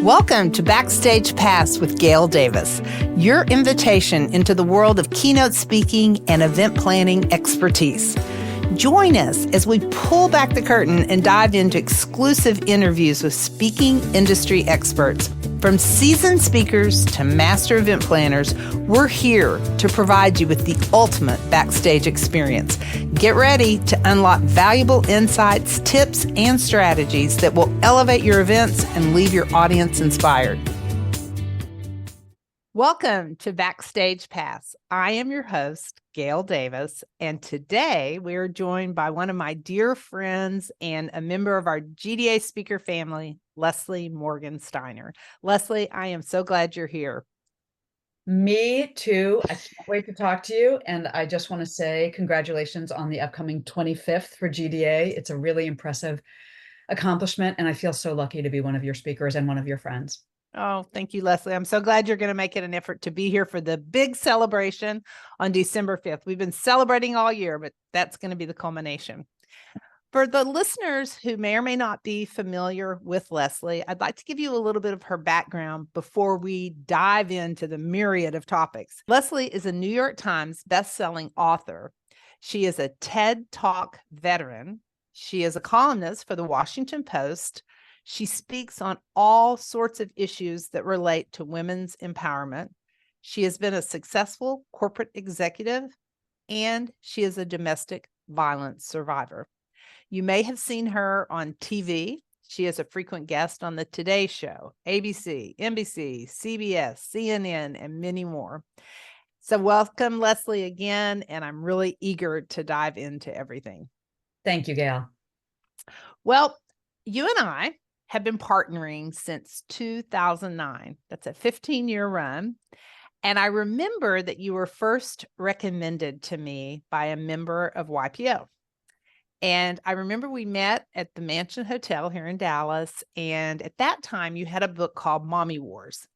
Welcome to Backstage Pass with Gail Davis, your invitation into the world of keynote speaking and event planning expertise. Join us as we pull back the curtain and dive into exclusive interviews with speaking industry experts. From seasoned speakers to master event planners, we're here to provide you with the ultimate backstage experience. Get ready to unlock valuable insights, tips, and strategies that will elevate your events and leave your audience inspired. Welcome to Backstage Pass. I am your host, Gail Davis, and today we are joined by one of my dear friends and a member of our GDA speaker family, Leslie Morgan Steiner. Leslie, I am so glad you're here. Me too. I can't wait to talk to you. And I just want to say congratulations on the upcoming 25th for GDA. It's a really impressive accomplishment. And I feel so lucky to be one of your speakers and one of your friends. Oh, thank you, Leslie. I'm so glad you're going to make it an effort to be here for the big celebration on December 5th. We've been celebrating all year, but that's going to be the culmination. For the listeners who may or may not be familiar with Leslie, I'd like to give you a little bit of her background before we dive into the myriad of topics. Leslie is a New York Times bestselling author. She is a TED Talk veteran. She is a columnist for the Washington Post. She speaks on all sorts of issues that relate to women's empowerment. She has been a successful corporate executive, and she is a domestic violence survivor. You may have seen her on TV. She is a frequent guest on the Today Show, ABC, NBC, CBS, CNN, and many more. So welcome, Leslie, again, and I'm really eager to dive into everything. Thank you, Gail. Well, you and I have been partnering since 2009. That's a 15-year run. And I remember that you were first recommended to me by a member of YPO. And I remember we met at the Mansion Hotel here in Dallas. And at that time, you had a book called Mommy Wars.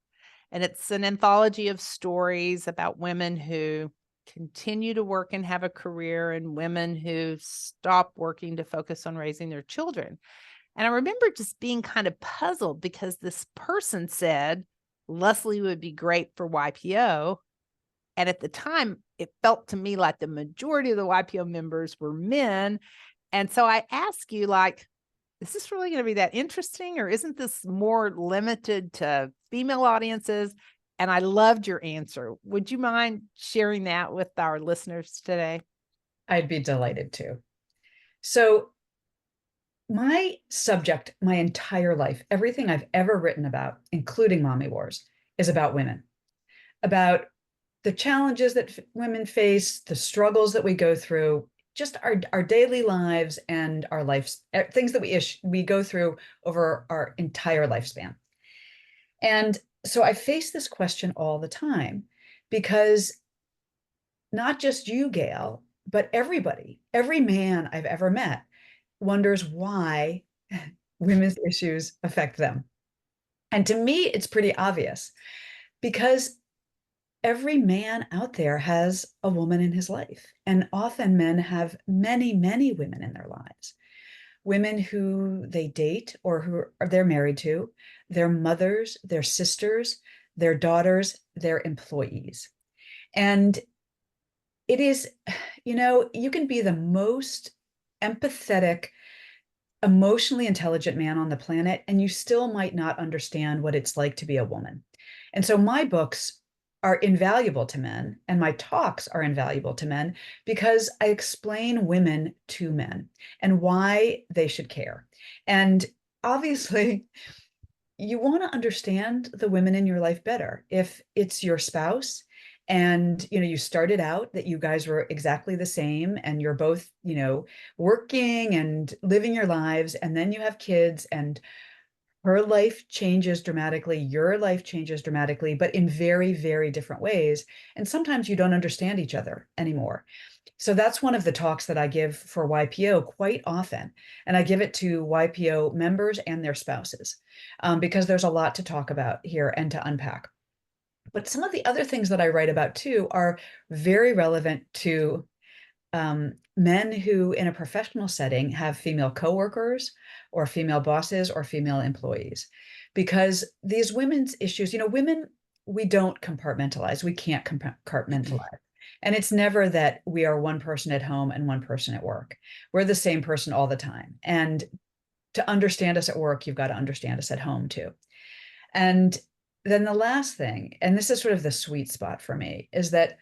And it's an anthology of stories about women who continue to work and have a career and women who stop working to focus on raising their children. And I remember just being kind of puzzled because this person said Leslie would be great for YPO. And at the time, it felt to me like the majority of the YPO members were men. And so I ask you, is this really going to be that interesting, or isn't this more limited to female audiences? And I loved your answer. Would you mind sharing that with our listeners today? I'd be delighted to. So my subject, my entire life, everything I've ever written about, including Mommy Wars, is about women, about the challenges that women face, the struggles that we go through, just our daily lives and our lives, things that we go through over our entire lifespan. And so I face this question all the time because not just you, Gail, but everybody, every man I've ever met wonders why women's issues affect them. And to me, it's pretty obvious because every man out there has a woman in his life. And often men have many, many women in their lives. Women who they date or who they're married to, their mothers, their sisters, their daughters, their employees. And it is, you can be the most empathetic, emotionally intelligent man on the planet, and you still might not understand what it's like to be a woman. And so my books are invaluable to men, and my talks are invaluable to men because I explain women to men and why they should care. And obviously, you want to understand the women in your life better. If it's your spouse and you started out that you guys were exactly the same and you're both working and living your lives, and then you have kids and her life changes dramatically, your life changes dramatically, but in very, very different ways. And sometimes you don't understand each other anymore. So that's one of the talks that I give for YPO quite often. And I give it to YPO members and their spouses because there's a lot to talk about here and to unpack. But some of the other things that I write about too are very relevant to men who in a professional setting have female coworkers or female bosses or female employees. Because these women's issues, women, we don't compartmentalize. We can't compartmentalize. And it's never that we are one person at home and one person at work. We're the same person all the time. And to understand us at work, you've got to understand us at home too. And then the last thing, and this is sort of the sweet spot for me, is that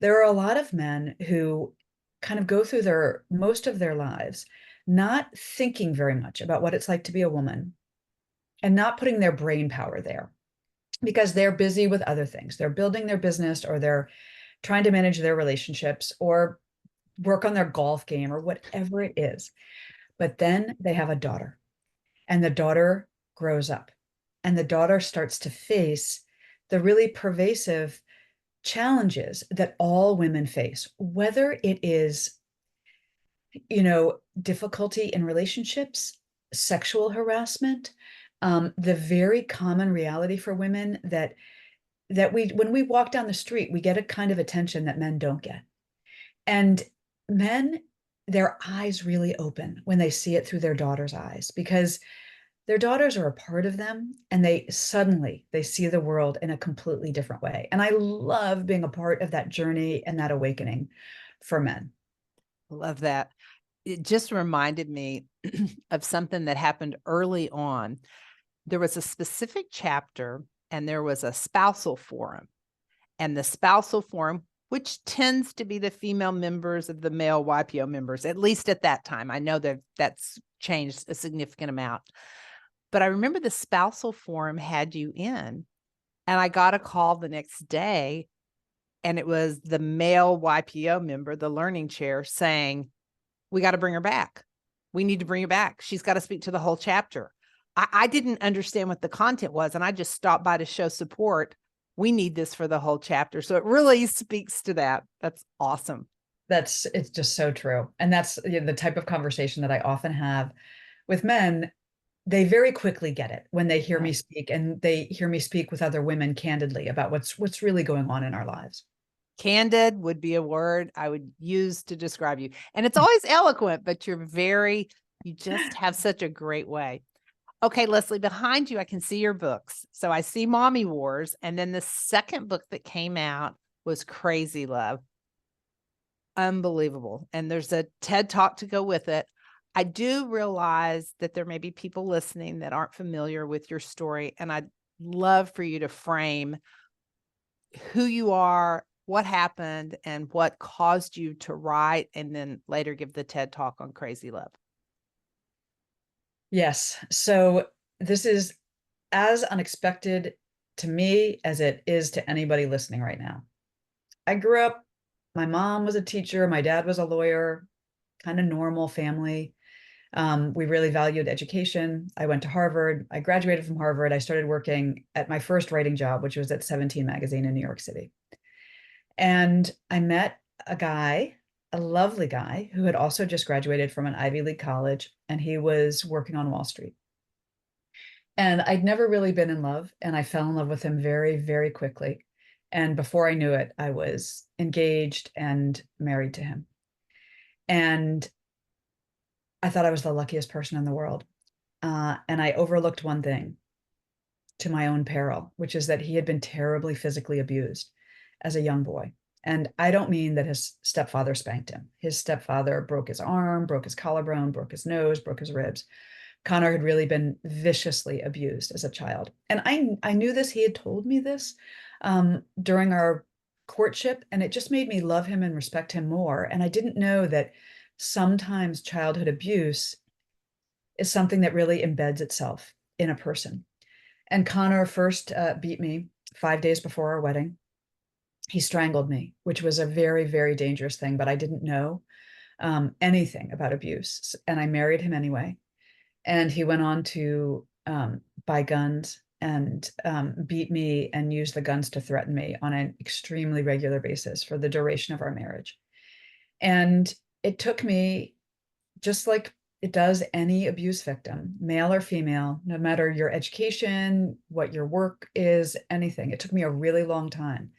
there are a lot of men who kind of go through their most of their lives not thinking very much about what it's like to be a woman and not putting their brain power there because they're busy with other things. They're building their business or they're trying to manage their relationships or work on their golf game or whatever it is. But then they have a daughter and the daughter grows up and the daughter starts to face the really pervasive challenges that all women face, whether it is, difficulty in relationships, sexual harassment, the very common reality for women that we when we walk down the street, we get a kind of attention that men don't get. And men, their eyes really open when they see it through their daughter's eyes because their daughters are a part of them and they see the world in a completely different way. And I love being a part of that journey and that awakening for men. Love that. It just reminded me of something that happened early on. There was a specific chapter and there was a spousal forum. And the spousal forum, which tends to be the female members of the male YPO members, at least at that time. I know that that's changed a significant amount. But I remember the spousal forum had you in, and I got a call the next day, and it was the male YPO member, the learning chair, saying, we got to bring her back. We need to bring her back. She's got to speak to the whole chapter. I didn't understand what the content was, and I just stopped by to show support. We need this for the whole chapter. So it really speaks to that. That's awesome. It's just so true. And that's the type of conversation that I often have with men. They very quickly get it when they hear me speak and they hear me speak with other women candidly about what's really going on in our lives. Candid would be a word I would use to describe you. And it's always eloquent, but you just have such a great way. Okay, Leslie, behind you, I can see your books. So I see Mommy Wars. And then the second book that came out was Crazy Love. Unbelievable. And there's a TED Talk to go with it. I do realize that there may be people listening that aren't familiar with your story, and I'd love for you to frame who you are, what happened, and what caused you to write, and then later give the TED Talk on Crazy Love. Yes. So this is as unexpected to me as it is to anybody listening right now. I grew up, my mom was a teacher, my dad was a lawyer, kind of normal family. We really valued education. I went to Harvard. I graduated from Harvard. I started working at my first writing job, which was at 17 magazine in New York City. And I met a lovely guy who had also just graduated from an Ivy League college, and he was working on Wall Street. And I'd never really been in love, and I fell in love with him very, very quickly. And before I knew it, I was engaged and married to him. And I thought I was the luckiest person in the world. And I overlooked one thing to my own peril, which is that he had been terribly physically abused as a young boy. And I don't mean that his stepfather spanked him. His stepfather broke his arm, broke his collarbone, broke his nose, broke his ribs. Connor had really been viciously abused as a child. And I knew this. He had told me this during our courtship, and it just made me love him and respect him more. And I didn't know that sometimes childhood abuse is something that really embeds itself in a person. And Connor first beat me 5 days before our wedding. He strangled me, which was a very, very dangerous thing, but I didn't know anything about abuse. And I married him anyway. And he went on to buy guns and beat me and use the guns to threaten me on an extremely regular basis for the duration of our marriage. And it took me, just like it does any abuse victim, male or female, no matter your education, what your work is, anything. It took me a really long time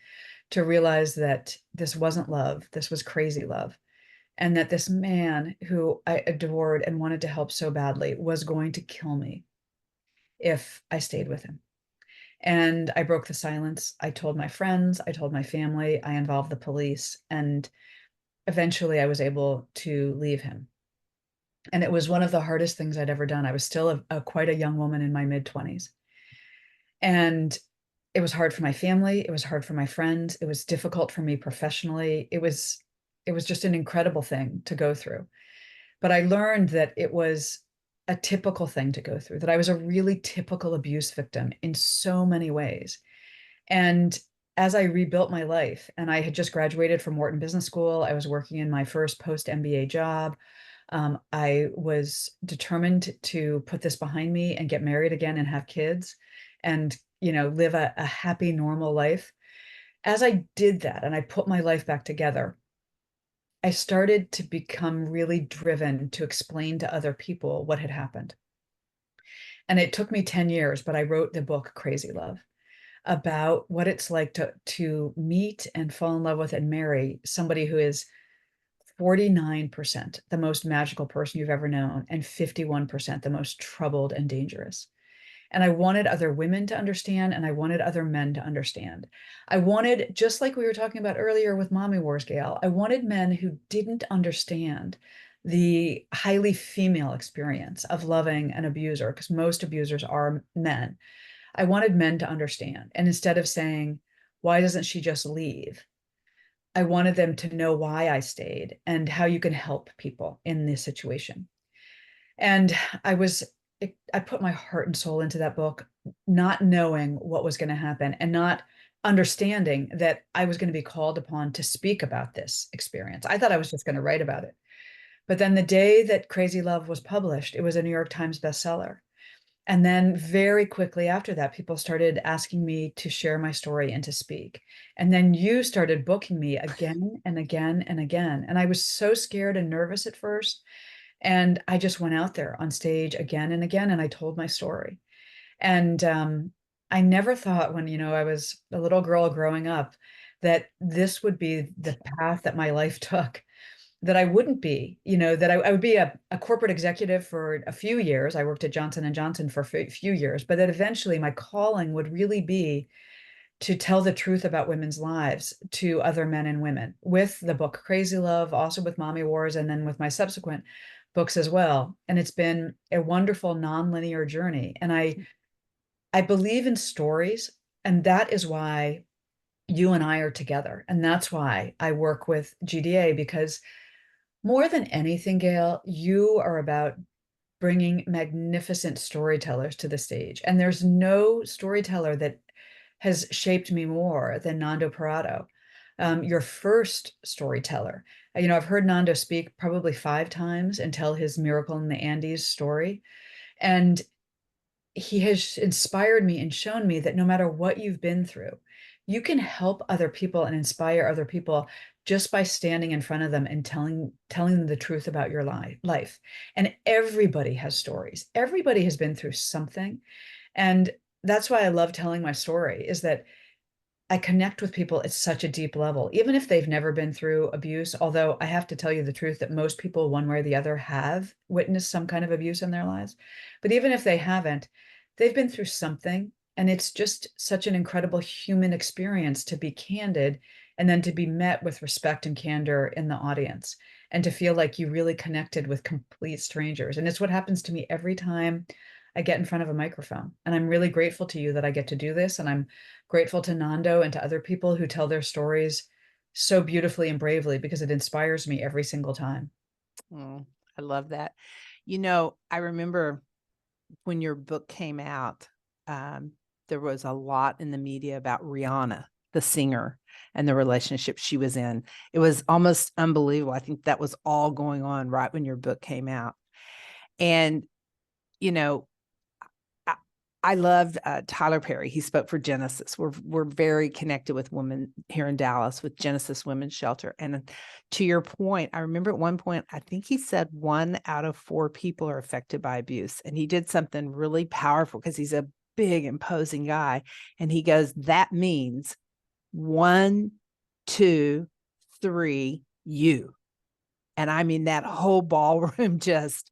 to realize that this wasn't love. This was crazy love. and that this man who I adored and wanted to help so badly was going to kill me if I stayed with him. And I broke the silence. I told my friends, I told my family, I involved the police, and eventually I was able to leave him. And it was one of the hardest things I'd ever done. I was still quite a young woman in my mid 20s. And it was hard for my family. It was hard for my friends. It was difficult for me professionally. It was just an incredible thing to go through. But I learned that it was a typical thing to go through, that I was a really typical abuse victim in so many ways. And as I rebuilt my life, and I had just graduated from Wharton Business School, I was working in my first post MBA job. I was determined to put this behind me and get married again and have kids and, live a happy, normal life. As I did that and I put my life back together, I started to become really driven to explain to other people what had happened. And it took me 10 years, but I wrote the book Crazy Love about what it's like to meet and fall in love with and marry somebody who is 49% the most magical person you've ever known and 51% the most troubled and dangerous. And I wanted other women to understand, and I wanted other men to understand. I wanted, just like we were talking about earlier with Mommy Wars, Gail, I wanted men who didn't understand the highly female experience of loving an abuser, because most abusers are men. I wanted men to understand. And instead of saying, why doesn't she just leave? I wanted them to know why I stayed and how you can help people in this situation. And I put my heart and soul into that book, not knowing what was going to happen and not understanding that I was going to be called upon to speak about this experience. I thought I was just going to write about it. But then the day that Crazy Love was published, it was a New York Times bestseller. And then very quickly after that, people started asking me to share my story and to speak. And then you started booking me again and again and again. And I was so scared and nervous at first. And I just went out there on stage again and again, and I told my story. And I never thought when, I was a little girl growing up that this would be the path that my life took, that I wouldn't be, that I would be a corporate executive for a few years. I worked at Johnson and Johnson for a few years, but that eventually my calling would really be to tell the truth about women's lives to other men and women with the book Crazy Love, also with Mommy Wars, and then with my subsequent books as well. And it's been a wonderful nonlinear journey. And I believe in stories, and that is why you and I are together. And that's why I work with GDA, because more than anything, Gail, you are about bringing magnificent storytellers to the stage. And there's no storyteller that has shaped me more than Nando Parado, your first storyteller. I've heard Nando speak probably 5 times and tell his Miracle in the Andes story. And he has inspired me and shown me that no matter what you've been through, you can help other people and inspire other people just by standing in front of them and telling them the truth about your life. And everybody has stories. Everybody has been through something. And that's why I love telling my story, is that I connect with people at such a deep level, even if they've never been through abuse. Although I have to tell you the truth that most people, one way or the other, have witnessed some kind of abuse in their lives. But even if they haven't, they've been through something. And it's just such an incredible human experience to be candid and then to be met with respect and candor in the audience and to feel like you really connected with complete strangers. And it's what happens to me every time I get in front of a microphone. And I'm really grateful to you that I get to do this. And I'm grateful to Nando and to other people who tell their stories so beautifully and bravely, because it inspires me every single time. Oh, I love that. I remember when your book came out, there was a lot in the media about Rihanna, the singer, and the relationship she was in. It was almost unbelievable. I think that was all going on right when your book came out. And, you know, I loved Tyler Perry. He spoke for Genesis. We're very connected with women here in Dallas with Genesis Women's Shelter. And to your point, I remember at one point, I think he said 1 out of 4 people are affected by abuse. And he did something really powerful because he's a big, imposing guy. And he goes, that means 1, 2, 3, you. And I mean, that whole ballroom just,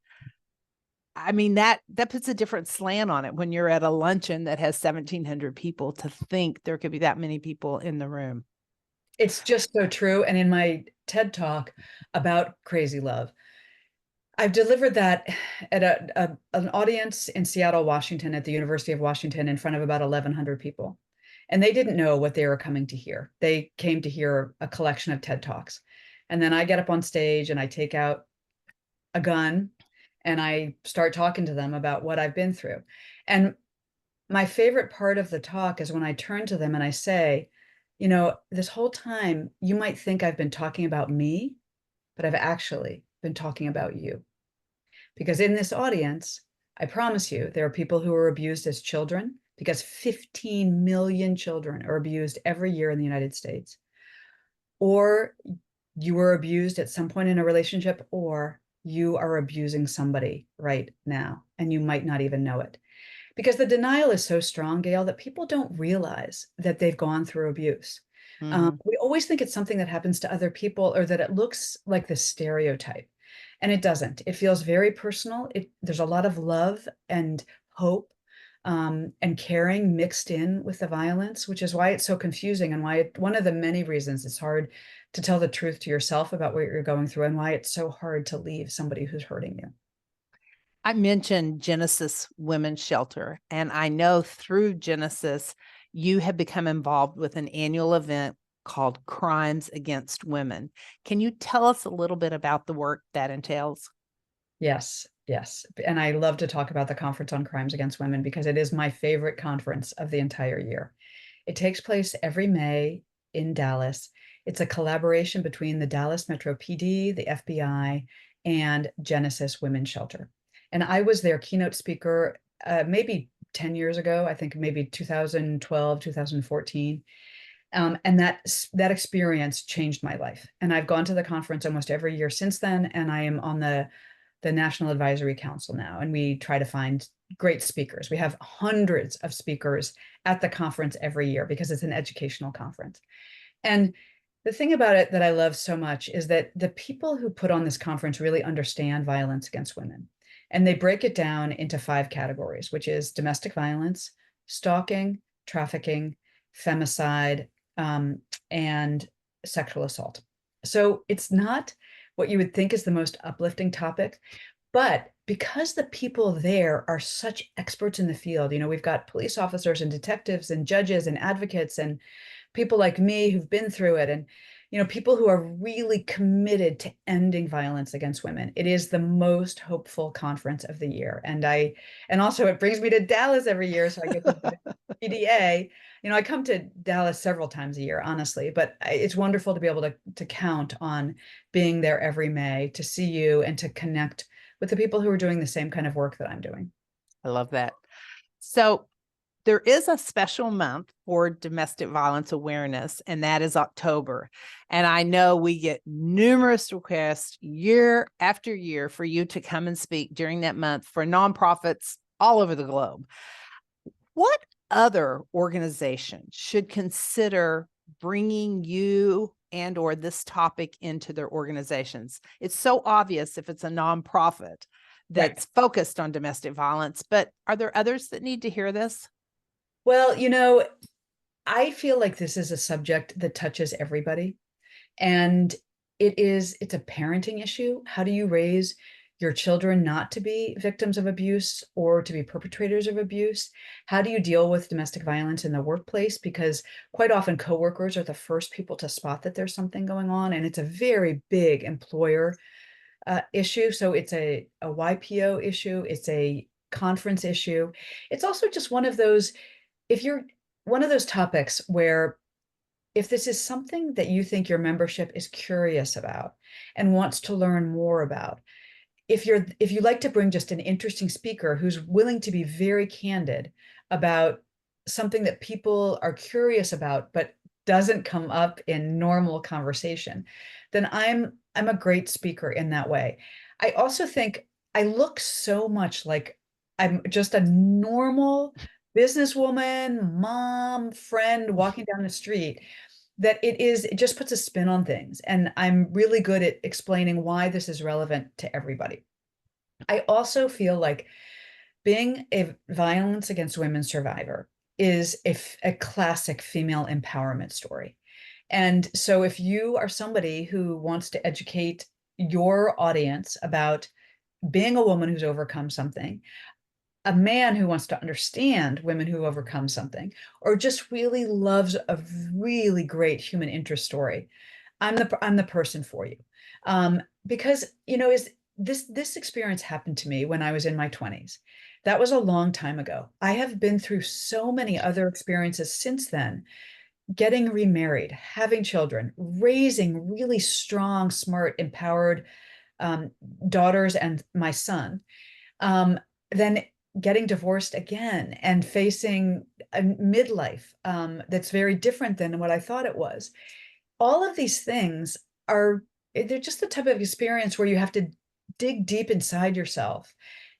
I mean, that puts a different slant on it when you're at a luncheon that has 1,700 people to think there could be that many people in the room. It's just so true. And in my TED talk about crazy love, I've delivered that at an audience in Seattle, Washington, at the University of Washington, in front of about 1,100 people. And they didn't know what they were coming to hear. They came to hear a collection of TED Talks. And then I get up on stage and I take out a gun and I start talking to them about what I've been through. And my favorite part of the talk is when I turn to them and I say, you know, this whole time you might think I've been talking about me, but I've actually been talking about you. Because in this audience, I promise you, there are people who are abused as children, because 15 million children are abused every year in the United States. Or you were abused at some point in a relationship, or you are abusing somebody right now, and you might not even know it. Because the denial is so strong, Gail, that people don't realize that they've gone through abuse. Mhm. We always think it's something that happens to other people or that it looks like the stereotype. And it doesn't. It feels very personal. There's a lot of love and hope and caring mixed in with the violence, which is why it's so confusing and why one of the many reasons it's hard to tell the truth to yourself about what you're going through and why it's so hard to leave somebody who's hurting you. I mentioned Genesis Women's Shelter, and I know through Genesis, you have become involved with an annual event called Crimes Against Women. Can you tell us a little bit about the work that entails? Yes, yes. And I love to talk about the Conference on Crimes Against Women because it is my favorite conference of the entire year. It takes place every May in Dallas. It's a collaboration between the Dallas Metro PD, the FBI, and Genesis Women's Shelter. And I was their keynote speaker maybe 10 years ago, I think maybe 2012, 2014. And that experience changed my life. And I've gone to the conference almost every year since then. And I am on the National Advisory Council now, and we try to find great speakers. We have hundreds of speakers at the conference every year because it's an educational conference. And the thing about it that I love so much is that the people who put on this conference really understand violence against women. And they break it down into 5 categories, which is domestic violence, stalking, trafficking, femicide, and sexual assault. So it's not what you would think is the most uplifting topic, but because the people there are such experts in the field, you know, we've got police officers and detectives and judges and advocates and people like me who've been through it, and you know, people who are really committed to ending violence against women. It is the most hopeful conference of the year. And also it brings me to Dallas every year, so I get to go to PDA. You know, I come to Dallas several times a year, honestly, but it's wonderful to be able to count on being there every May to see you and to connect with the people who are doing the same kind of work that I'm doing. I love that. So, there is a special month for domestic violence awareness, and that is October. And I know we get numerous requests year after year for you to come and speak during that month for nonprofits all over the globe. What other organizations should consider bringing you and or this topic into their organizations? It's so obvious if it's a nonprofit Right. that's focused on domestic violence, but are there others that need to hear this? Well, you know, I feel like this is a subject that touches everybody. And it's a parenting issue. How do you raise your children not to be victims of abuse or to be perpetrators of abuse? How do you deal with domestic violence in the workplace? Because quite often coworkers are the first people to spot that there's something going on, and it's a very big employer issue. So it's a YPO issue. It's a conference issue. It's also just one of those, if you're one of those topics where if this is something that you think your membership is curious about and wants to learn more about, if you like to bring just an interesting speaker who's willing to be very candid about something that people are curious about but doesn't come up in normal conversation, then I'm a great speaker in that way. I also think I look so much like I'm just a normal businesswoman, mom, friend walking down the street. that it just puts a spin on things. And I'm really good at explaining why this is relevant to everybody. I also feel like being a violence against women survivor is a classic female empowerment story. And so if you are somebody who wants to educate your audience about being a woman who's overcome something, a man who wants to understand women who overcome something, or just really loves a really great human interest story, I'm the person for you. Because is this experience happened to me when I was in my 20s. That was a long time ago. I have been through so many other experiences since then, getting remarried, having children, raising really strong, smart, empowered um, daughters and my son. Um, then getting divorced again and facing a midlife that's very different than what I thought it was. All of these things are, they're just the type of experience where you have to dig deep inside yourself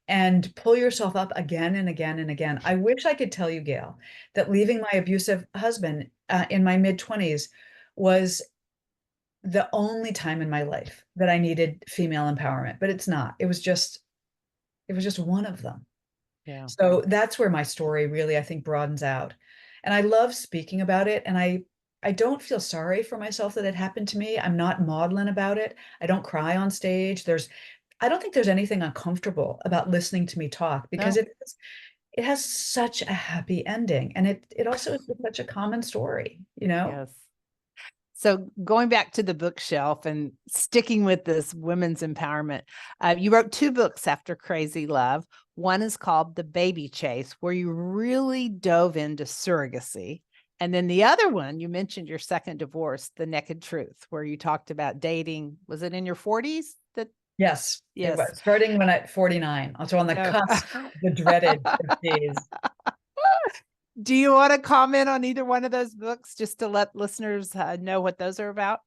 and pull yourself up again and again and again. I wish I could tell you, Gail, that leaving my abusive husband in my mid 20s was the only time in my life that I needed female empowerment, but it's not. It was just one of them. Yeah. So that's where my story really, I think, broadens out. And I love speaking about it. And I don't feel sorry for myself that it happened to me. I'm not maudlin about it. I don't cry on stage. I don't think there's anything uncomfortable about listening to me talk because No. it has such a happy ending. And it also is such a common story, you know? Yes. So going back to the bookshelf and sticking with this women's empowerment, you wrote two books after Crazy Love. One is called The Baby Chase, where you really dove into surrogacy. And then the other one, you mentioned your second divorce, The Naked Truth, where you talked about dating. Was it in your 40s? That Yes, it yes. was starting when at 49, also on the Oh. cusp of the dreaded 50s. Do you want to comment on either one of those books just to let listeners know what those are about?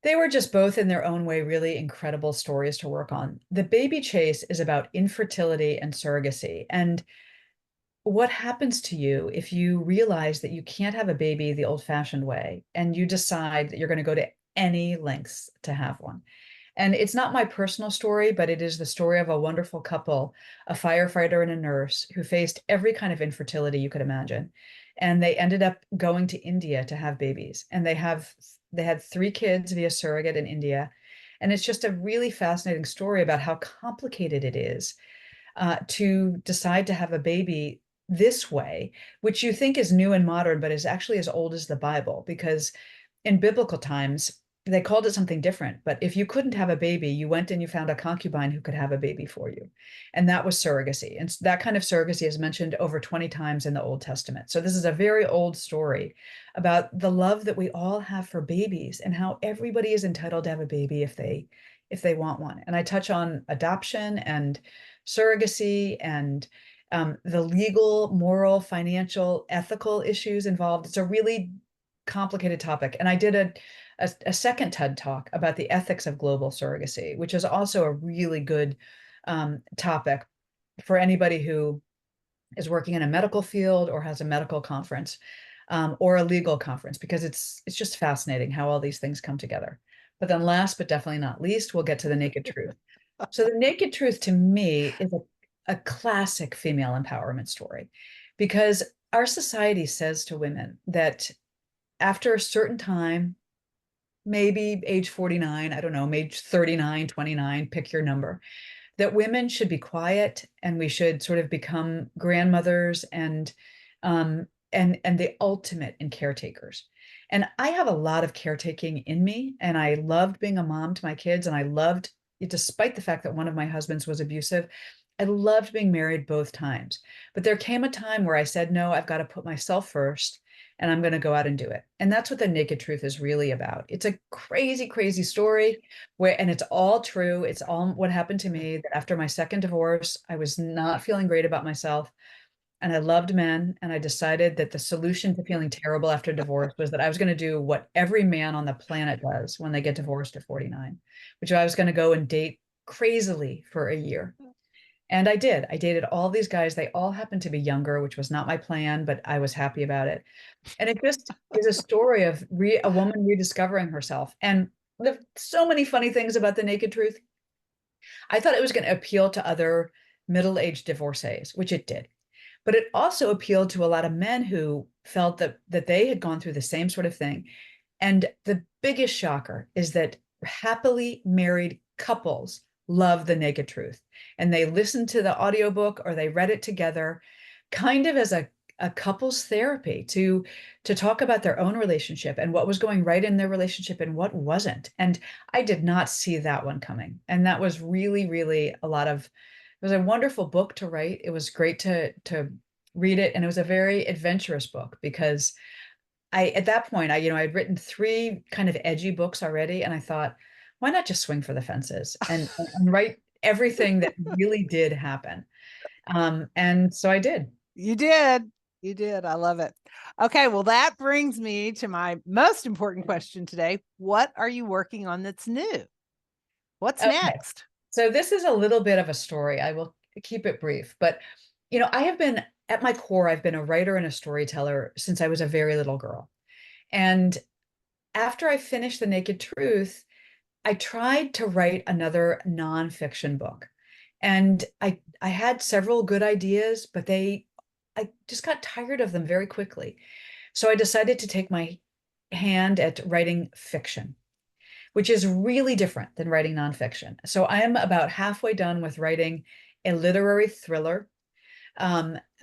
They were just both in their own way really incredible stories to work on. The Baby Chase is about infertility and surrogacy and what happens to you if you realize that you can't have a baby the old-fashioned way and you decide that you're going to go to any lengths to have one. And it's not my personal story, but it is the story of a wonderful couple, a firefighter and a nurse who faced every kind of infertility you could imagine. And they ended up going to India to have babies. And they had three kids via surrogate in India. And it's just a really fascinating story about how complicated it is to decide to have a baby this way, which you think is new and modern, but is actually as old as the Bible, because in biblical times, they called it something different. But if you couldn't have a baby, you went and you found a concubine who could have a baby for you. And that was surrogacy. And that kind of surrogacy is mentioned over 20 times in the Old Testament. So this is a very old story about the love that we all have for babies and how everybody is entitled to have a baby if they want one. And I touch on adoption and surrogacy and the legal, moral, financial, ethical issues involved. It's a really complicated topic. And I did a second TED talk about the ethics of global surrogacy, which is also a really good topic for anybody who is working in a medical field or has a medical conference or a legal conference, because it's just fascinating how all these things come together. But then last but definitely not least, we'll get to the naked truth. So the naked truth to me is a classic female empowerment story because our society says to women that after a certain time, maybe age 49, I don't know, age 39, 29, pick your number, that women should be quiet and we should sort of become grandmothers and the ultimate in caretakers. And I have a lot of caretaking in me, and I loved being a mom to my kids, and I loved, despite the fact that one of my husbands was abusive, I loved being married both times. But there came a time where I said, no, I've got to put myself first and I'm going to go out and do it. And that's what the naked truth is really about. It's a crazy, crazy story and it's all true. It's all what happened to me that after my second divorce, I was not feeling great about myself and I loved men. And I decided that the solution to feeling terrible after divorce was that I was going to do what every man on the planet does when they get divorced at 49, which I was going to go and date crazily for a year. And I did. I dated all these guys. They all happened to be younger, which was not my plan, but I was happy about it. And it just is a story of a woman rediscovering herself. And so many funny things about The Naked Truth. I thought it was going to appeal to other middle-aged divorcees, which it did. But it also appealed to a lot of men who felt that they had gone through the same sort of thing. And the biggest shocker is that happily married couples love The Naked Truth. And they listened to the audiobook or they read it together, kind of as a couples therapy to talk about their own relationship and what was going right in their relationship and what wasn't. And I did not see that one coming. And that was really, really it was a wonderful book to write. It was great to read it. And it was a very adventurous book because at that point, I'd written three kind of edgy books already. And I thought, why not just swing for the fences and write everything that really did happen? And so I did. You did. You did. I love it. Okay. Well, that brings me to my most important question today. What are you working on that's new? What's Okay. next? So this is a little bit of a story. I will keep it brief, but I have been at my core, I've been a writer and a storyteller since I was a very little girl. And after I finished The Naked Truth, I tried to write another nonfiction book. And I had several good ideas, but I just got tired of them very quickly. So I decided to take my hand at writing fiction, which is really different than writing nonfiction. So I am about halfway done with writing a literary thriller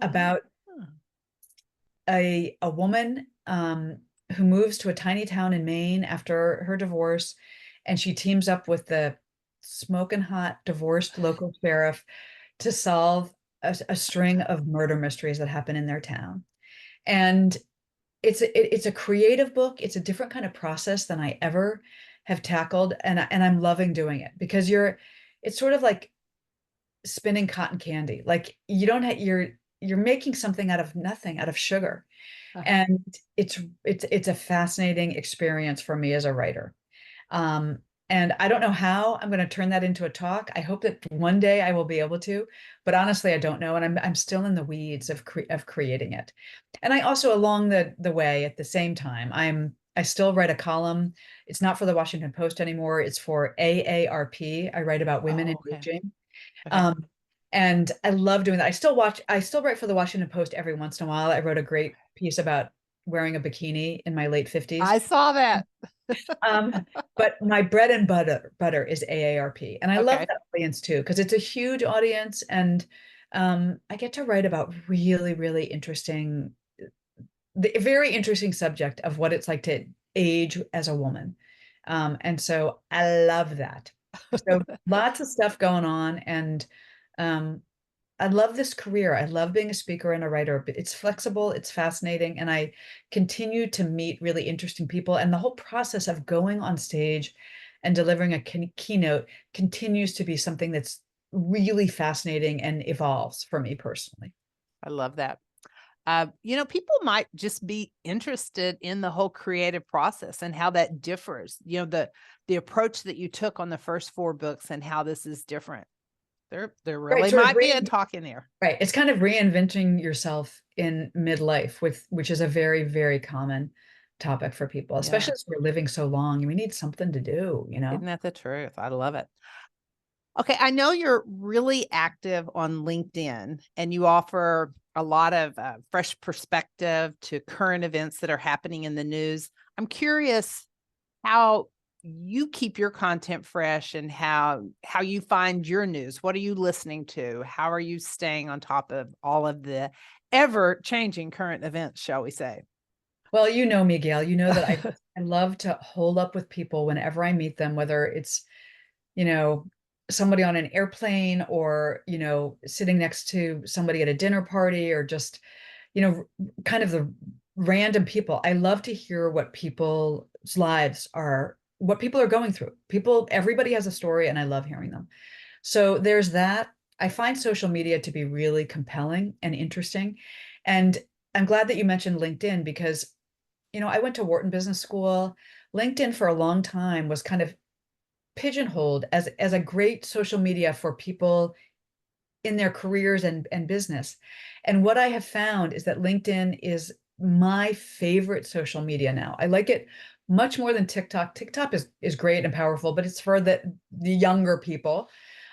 about a woman who moves to a tiny town in Maine after her divorce, and she teams up with the smoking hot divorced local sheriff to solve a string of murder mysteries that happen in their town. And it's a creative book. It's a different kind of process than I ever have tackled, and I'm loving doing it because it's sort of like spinning cotton candy. Like you don't have you're making something out of nothing, out of sugar. Uh-huh. And it's a fascinating experience for me as a writer. Um, and I don't know how I'm going to turn that into a talk. I hope that one day I will be able to, but honestly, I don't know. And I'm still in the weeds of creating it. And I also along the way at the same time, I still write a column. It's not for the Washington Post anymore. It's for AARP. I write about women Oh, in okay. aging. Okay. Um, and I love doing that. I still write for the Washington Post every once in a while. I wrote a great piece about wearing a bikini in my late 50s. I saw that. Um, but my bread and butter is AARP. And I love Okay. that audience too, because it's a huge audience and I get to write about really, really interesting, the very interesting subject of what it's like to age as a woman. And so I love that. So lots of stuff going on and um, I love this career. I love being a speaker and a writer, but it's flexible, it's fascinating, and I continue to meet really interesting people. And the whole process of going on stage and delivering a keynote continues to be something that's really fascinating and evolves for me personally. I love that. People might just be interested in the whole creative process and how that differs. The approach that you took on the first four books and how this is different. There Right, really sort of might be a talk in there. right. It's kind of reinventing yourself in midlife which is a very, very common topic for people, Yeah. especially as we're living so long. We need something to do, you know? Isn't that the truth? I love it. Okay, I know you're really active on LinkedIn and you offer a lot of fresh perspective to current events that are happening in the news. I'm curious how you keep your content fresh and how you find your news. What are you listening to? How are you staying on top of all of the ever changing current events, shall we say? Well, you know me, Gail. You know that I love to hold up with people whenever I meet them, whether it's, you know, somebody on an airplane or, sitting next to somebody at a dinner party or just, kind of the random people. I love to hear what people's lives are, what people are going through. Everybody has a story, and I love hearing them. So there's that. I find social media to be really compelling and interesting. And I'm glad that you mentioned LinkedIn because I went to Wharton Business School. LinkedIn for a long time was kind of pigeonholed as a great social media for people in their careers and business. And what I have found is that LinkedIn is my favorite social media now. I like it much more than TikTok. TikTok is great and powerful, but it's for the younger people.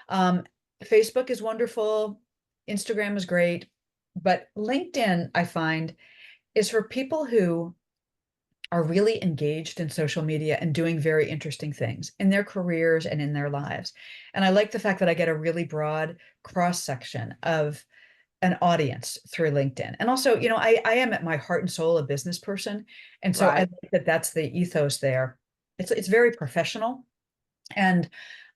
Um, Facebook is wonderful. Instagram is great. But LinkedIn, I find, is for people who are really engaged in social media and doing very interesting things in their careers and in their lives. And I like the fact that I get a really broad cross section of an audience through LinkedIn. And also, I am at my heart and soul a business person. And so I Right. like that that's the ethos there. It's very professional. And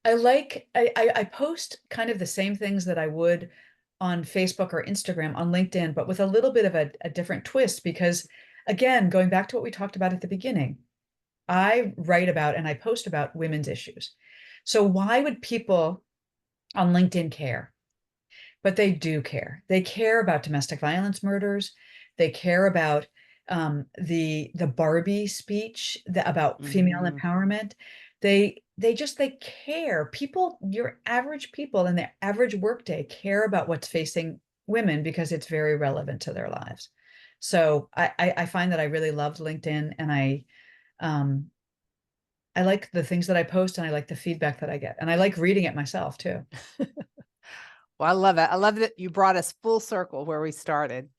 I post kind of the same things that I would on Facebook or Instagram on LinkedIn, but with a little bit of a different twist because again, going back to what we talked about at the beginning, I write about and I post about women's issues. So why would people on LinkedIn care? But they do care. They care about domestic violence murders. They care about the Barbie speech about female Hmm. empowerment. They care. People, your average people in their average workday care about what's facing women because it's very relevant to their lives. So I find that I really loved LinkedIn and um, I like the things that I post and I like the feedback that I get. And I like reading it myself too. Well, I love it. I love that you brought us full circle where we started.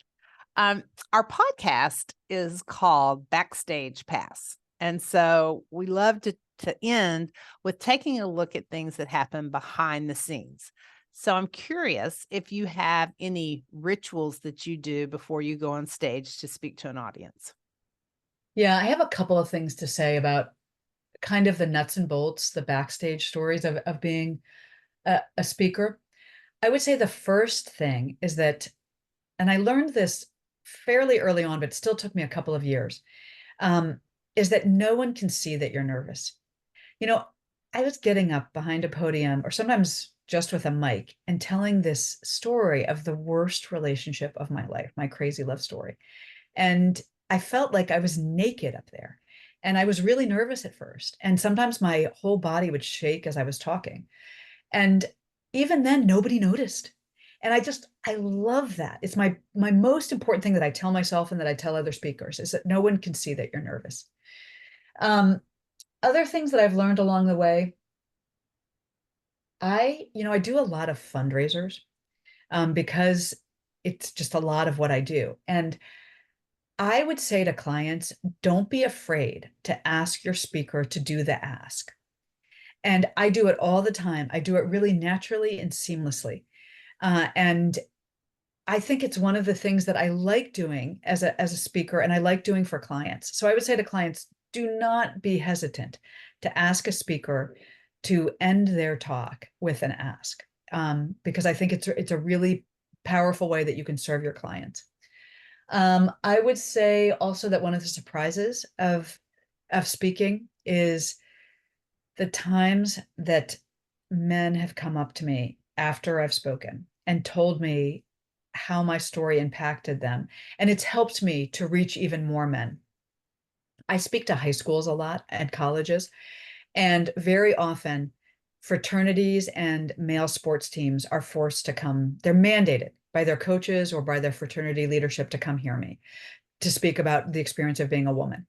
Um, our podcast is called Backstage Pass. And so we love to end with taking a look at things that happen behind the scenes. So I'm curious if you have any rituals that you do before you go on stage to speak to an audience. Yeah, I have a couple of things to say about kind of the nuts and bolts, the backstage stories of being a speaker. I would say the first thing is that, and I learned this fairly early on, but it still took me a couple of years, um, is that no one can see that you're nervous. You know, I was getting up behind a podium or sometimes just with a mic and telling this story of the worst relationship of my life, my crazy love story. And I felt like I was naked up there. And I was really nervous at first. And sometimes my whole body would shake as I was talking. And even then, nobody noticed. And I love that. It's my most important thing that I tell myself and that I tell other speakers is that no one can see that you're nervous. Um, Other things that I've learned along the way, I do a lot of fundraisers because it's just a lot of what I do. And I would say to clients, don't be afraid to ask your speaker to do the ask. And I do it all the time. I do it really naturally and seamlessly. And I think it's one of the things that I like doing as a speaker and I like doing for clients. So I would say to clients, do not be hesitant to ask a speaker to end their talk with an ask, because I think it's a really powerful way that you can serve your clients. I would say also that one of the surprises of speaking is the times that men have come up to me after I've spoken and told me how my story impacted them. And it's helped me to reach even more men. I speak to high schools a lot and colleges, and very often fraternities and male sports teams are forced to come, they're mandated by their coaches or by their fraternity leadership to come hear me to speak about the experience of being a woman.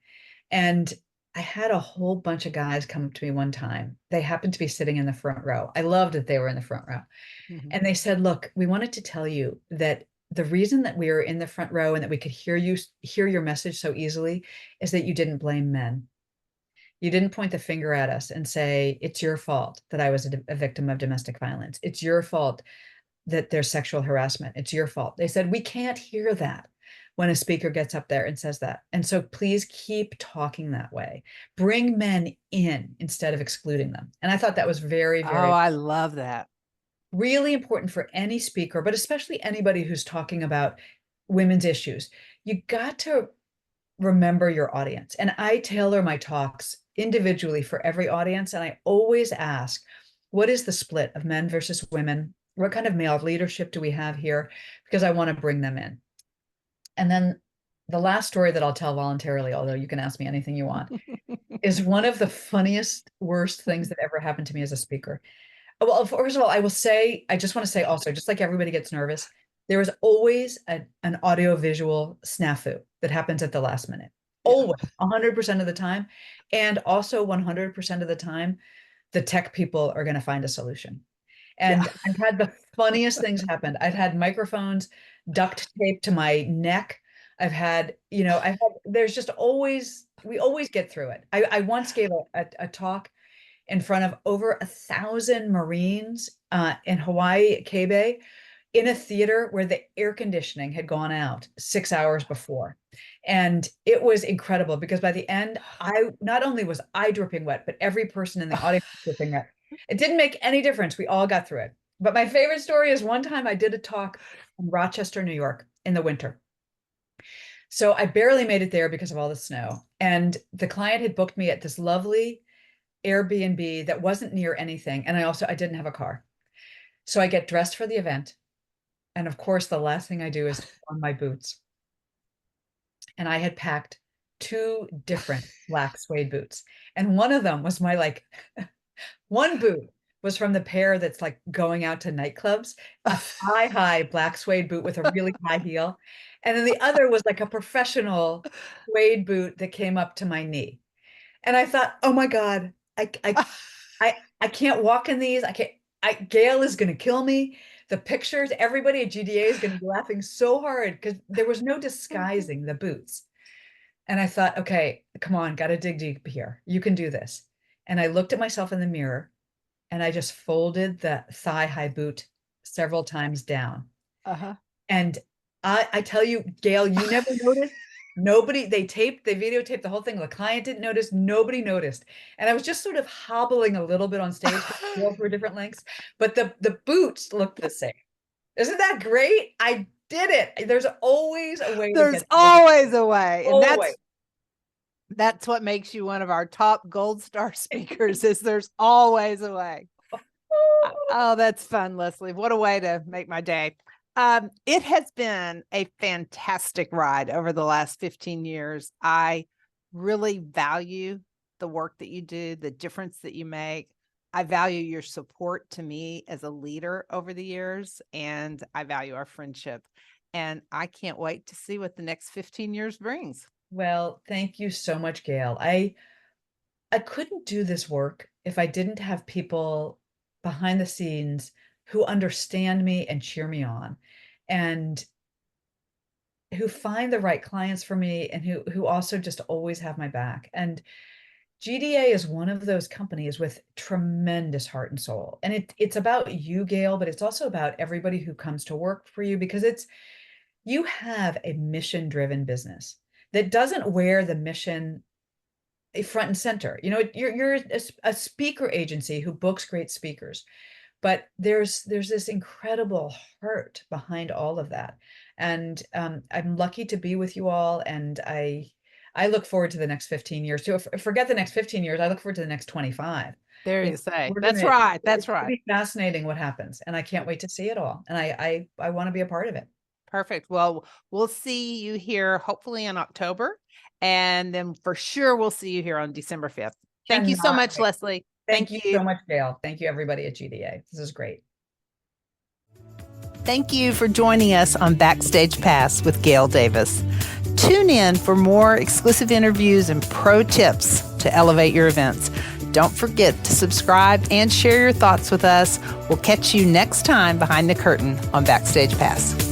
And I had a whole bunch of guys come up to me one time. They happened to be sitting in the front row. I loved that they were in the front row. Mhm. And they said, "Look, we wanted to tell you that the reason that we were in the front row and that we could hear your message so easily is that you didn't blame men. You didn't point the finger at us and say, it's your fault that I was a victim of domestic violence. It's your fault that there's sexual harassment. It's your fault." They said, "We can't hear that when a speaker gets up there and says that. And so please keep talking that way. Bring men in instead of excluding them." And I thought that was very, Oh, very, I love that. really important for any speaker, but especially anybody who's talking about women's issues. You got to remember your audience. And I tailor my talks individually for every audience. And I always ask, what is the split of men versus women? What kind of male leadership do we have here? Because I want to bring them in. And then the last story that I'll tell voluntarily, although you can ask me anything you want, is one of the funniest, worst things that ever happened to me as a speaker. Well, first of all, I just want to say also, just like everybody gets nervous, there is always an audio-visual snafu that happens at the last minute. Yeah. Always, 100% of the time. And also 100% of the time, the tech people are going to find a solution. Yeah. And I've had the funniest things happen. I've had microphones duct taped to my neck. There's just always, we always get through it. I once gave a talk in front of over 1,000 Marines in Hawaii, K-Bay, in a theater where the air conditioning had gone out 6 hours before. And it was incredible because by the end, I not only was I dripping wet, but every person in the audience was dripping wet. It didn't make any difference. We all got through it. But my favorite story is one time I did a talk in Rochester, New York in the winter. So I barely made it there because of all the snow. And the client had booked me at this lovely Airbnb that wasn't near anything. And I didn't have a car. So I get dressed for the event. And of course, the last thing I do is put on my boots. And I had packed two different black suede boots. And one of them was one boot was from the pair that's like going out to nightclubs, a high black suede boot with a really high heel. And then the other was like a professional suede boot that came up to my knee. And I thought, oh my God, I can't walk in these. Gail is going to kill me. The pictures, everybody at GDA is going to be laughing so hard because there was no disguising the boots. And I thought, okay, come on, got to dig deep here. You can do this. And I looked at myself in the mirror and I just folded the thigh high boot several times down. Uh-huh. And I tell you, Gail, you never noticed. They videotaped the whole thing. The client didn't notice. Nobody noticed. And I was just sort of hobbling a little bit on stage for different lengths, but the boots looked the same. Isn't that great? I did it. There's always a way. There's always a way. And Always. that's what makes you one of our top gold star speakers is there's always a way. Oh, that's fun, Leslie. What a way to make my day. It has been a fantastic ride over the last 15 years. I really value the work that you do, the difference that you make. I value your support to me as a leader over the years, and I value our friendship. And I can't wait to see what the next 15 years brings. Well, thank you so much, Gail. I couldn't do this work if I didn't have people behind the scenes who understand me and cheer me on and who find the right clients for me and who also just always have my back. And GDA is one of those companies with tremendous heart and soul. And it's about you, Gail, but it's also about everybody who comes to work for you because you have a mission-driven business that doesn't wear the mission front and center. You know, you're a speaker agency who books great speakers, but there's this incredible heart behind all of that. And I'm lucky to be with you all, and I look forward to the next 15 years too. Forget the next 15 years. I look forward to the next 25. There you say. That's right. That's right. It'll be fascinating what happens, and I can't wait to see it all. And I want to be a part of it. Perfect. Well, we'll see you here hopefully in October, and then for sure we'll see you here on December 5th. Thank you so much, Leslie. Thank you so much, Gail. Thank you, everybody at GDA. This is great. Thank you for joining us on Backstage Pass with Gail Davis. Tune in for more exclusive interviews and pro tips to elevate your events. Don't forget to subscribe and share your thoughts with us. We'll catch you next time behind the curtain on Backstage Pass.